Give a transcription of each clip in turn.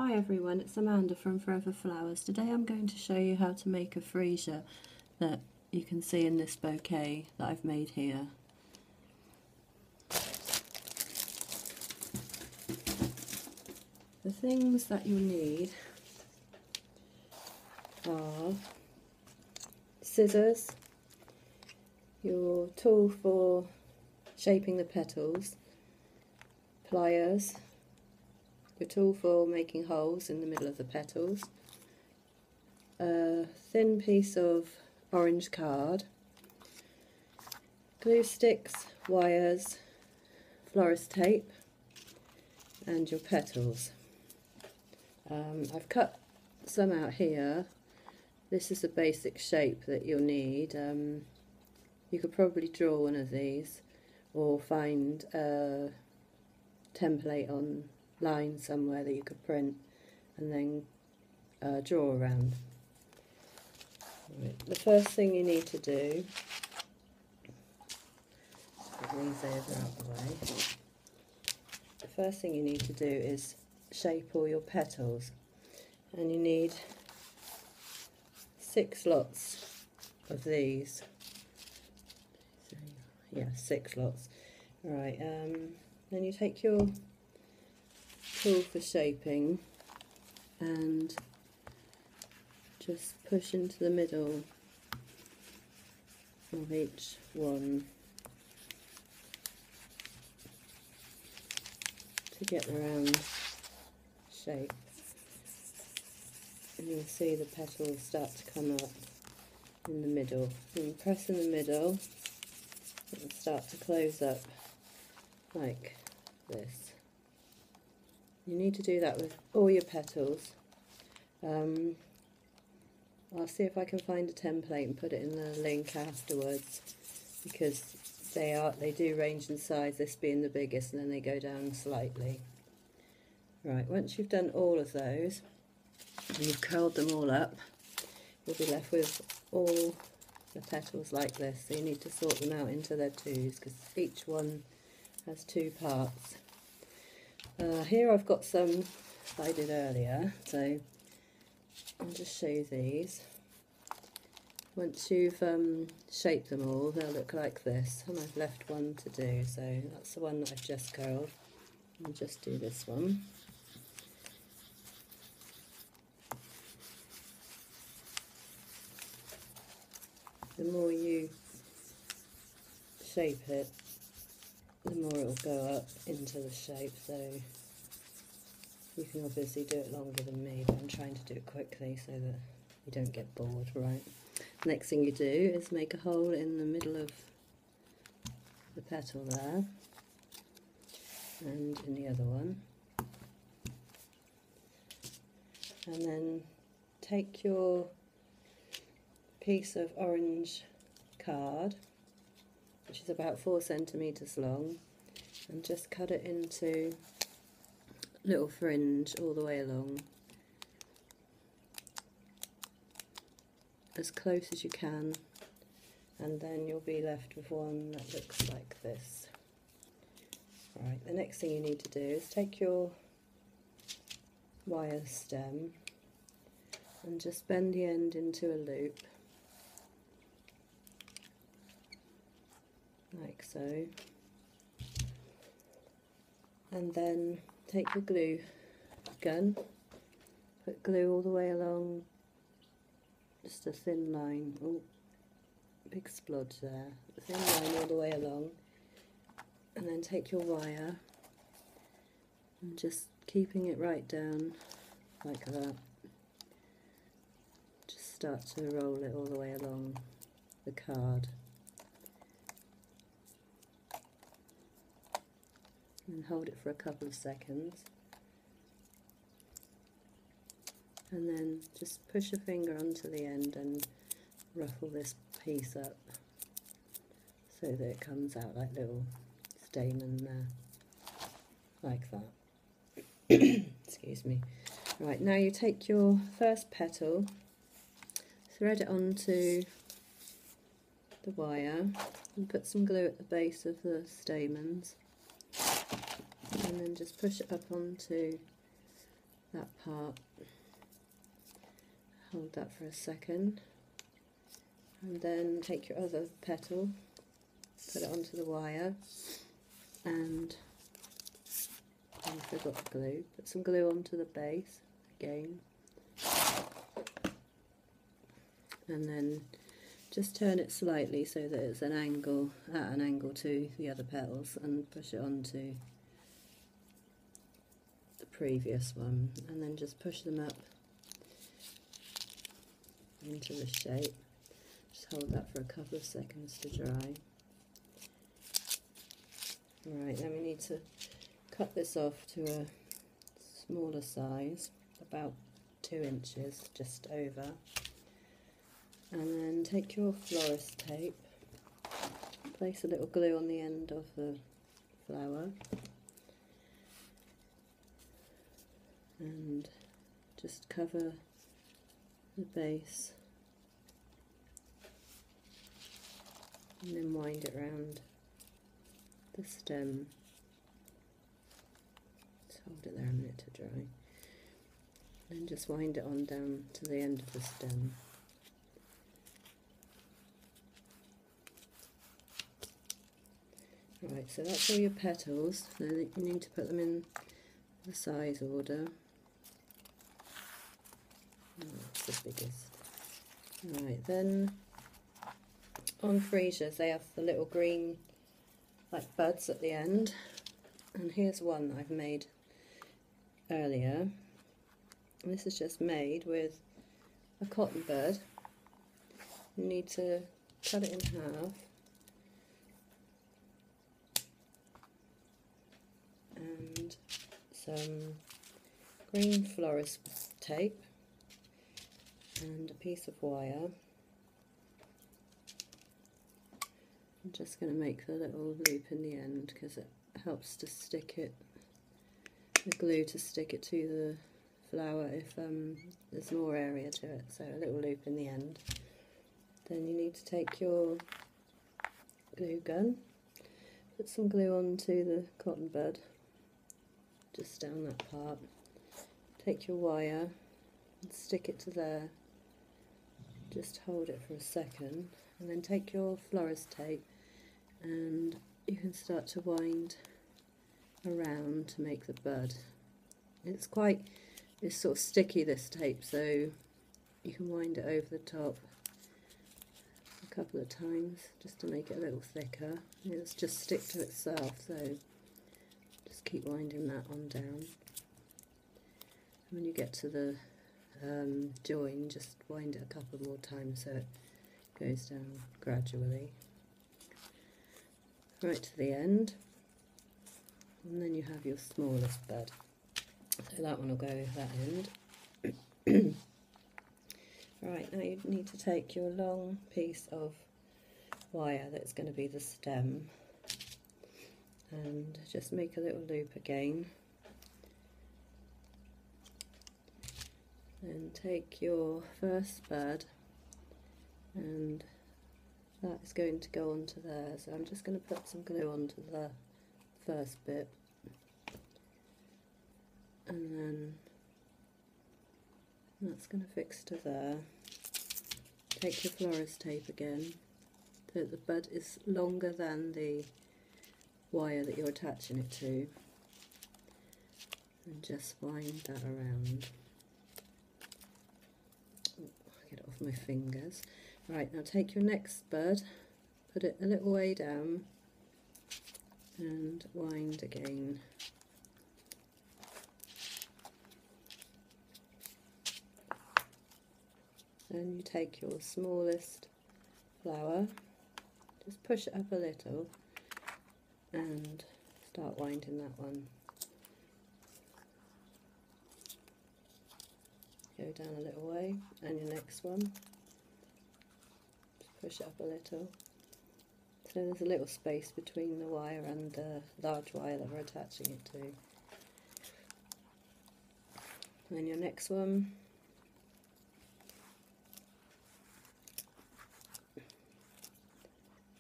Hi everyone, it's Amanda from Forever Flowers. Today I'm going to show you how to make a freesia that you can see in this bouquet that I've made here. The things that you'll need are scissors, your tool for shaping the petals, pliers, your tool for making holes in the middle of the petals, a thin piece of orange card, glue sticks, wires, florist tape, and your petals. I've cut some out here. This is the basic shape that you'll need. You could probably draw one of these or find a template online somewhere that you could print and then draw around. Right. The first thing you need to do, put these over out the way. The first thing you need to do is shape all your petals, and you need 6 lots of these. So, yeah, 6 lots. Right, then you take your tool for shaping and just push into the middle of each one to get the round shape, and you'll see the petals start to come up in the middle. And press in the middle and start to close up like this. You need to do that with all your petals. I'll see if I can find a template and put it in the link afterwards, because they do range in size, this being the biggest, and then they go down slightly. Right, once you've done all of those and you've curled them all up, you'll be left with all the petals like this. So you need to sort them out into their twos, because each one has 2 parts. Here I've got some that I did earlier, so I'll just show you these. Once you've shaped them all, they'll look like this, and I've left one to do, so that's the one that I've just curled. I'll just do this one. The more you shape it, the more it will go up into the shape, so you can obviously do it longer than me, but I'm trying to do it quickly so that you don't get bored. Right, next thing you do is make a hole in the middle of the petal there, and in the other one, and then take your piece of orange card, which is about 4 centimetres long, and just cut it into little fringe all the way along, as close as you can, and then you'll be left with one that looks like this. Right, the next thing you need to do is take your wire stem and just bend the end into a loop, like so, and then take your glue gun, put glue all the way along, just a thin line, oh, big splodge there, a thin line all the way along, and then take your wire and just keeping it right down like that, just start to roll it all the way along the card. And hold it for a couple of seconds, and then just push a finger onto the end and ruffle this piece up so that it comes out like little stamen there, like that. Excuse me. Right, now you take your first petal, thread it onto the wire and put some glue at the base of the stamens, and then just push it up onto that part. Hold that for a second, and then take your other petal, put it onto the wire, and I forgot the glue. Put some glue onto the base again, and then just turn it slightly so that it's at an angle to the other petals, and push it onto the previous one, and then just push them up into the shape. Just hold that for a couple of seconds to dry. Right, then we need to cut this off to a smaller size, about 2 inches, just over. And then take your florist tape, place a little glue on the end of the flower, and just cover the base, and then wind it around the stem. Just hold it there a minute to dry, and then just wind it on down to the end of the stem. Right, so that's all your petals. Now you need to put them in the size order. Oh, that's the biggest. Right, then on freesias they have the little green like buds at the end, and here's one I've made earlier. And this is just made with a cotton bud. You need to cut it in half, and some green florist tape and a piece of wire. I'm just going to make the little loop in the end because it helps to stick it, the glue to stick it to the flower if there's more area to it, so a little loop in the end. Then you need to take your glue gun, put some glue onto the cotton bud, just down that part, take your wire and stick it to there, just hold it for a second, and then take your florist tape and you can start to wind around to make the bud. It's sort of sticky, this tape, so you can wind it over the top a couple of times just to make it a little thicker. It'll just stick to itself, so just keep winding that on down. And when you get to the join, just wind it a couple more times so it goes down gradually right to the end, and then you have your smallest bud. So that one will go over that end. Right, now you need to take your long piece of wire that's going to be the stem and just make a little loop again. Then take your first bud, and that is going to go onto there, so I'm just going to put some glue onto the first bit, and then that's going to fix to there. Take your florist tape again, so the bud is longer than the wire that you're attaching it to, and just wind that around. Get it off my fingers. Right, now take your next bud, put it a little way down and wind again. Then you take your smallest flower, just push it up a little and start winding that one. Go down a little way, and your next one, just push it up a little. So there's a little space between the wire and the large wire that we're attaching it to. And then your next one,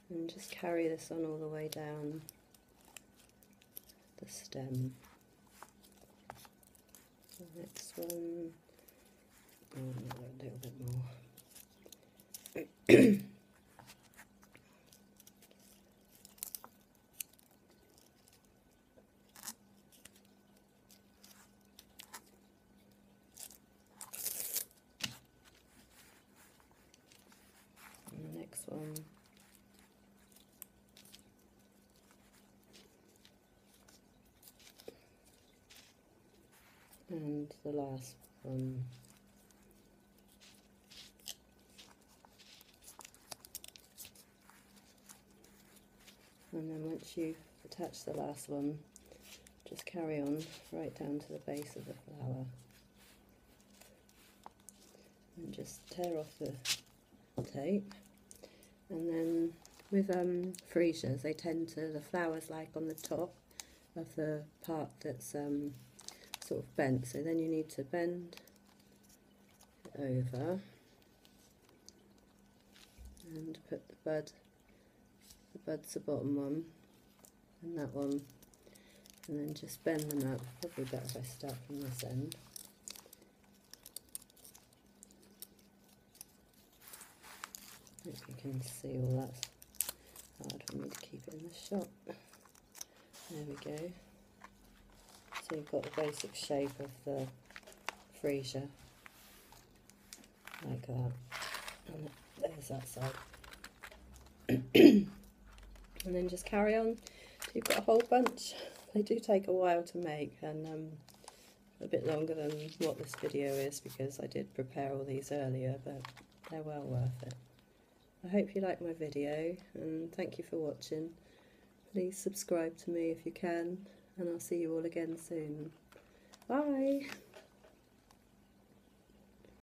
and just carry this on all the way down the stem. The next next one, a little bit more. And the next one. And the last one. And then once you've attached the last one, just carry on right down to the base of the flower. And just tear off the tape. And then with freesias, they tend to, the flowers like on the top of the part that's sort of bent, so then you need to bend it over and put the bud's the bottom one and that one, and then just bend them up. Probably better if I start from this end. Hope you can see all that's hard for me to keep it in the shot. There we go. So you've got the basic shape of the freesia, like that, and there's that side. And then just carry on till you've got a whole bunch. They do take a while to make, and a bit longer than what this video is, because I did prepare all these earlier, but they're well worth it. I hope you like my video, and thank you for watching. Please subscribe to me if you can, and I'll see you all again soon. Bye!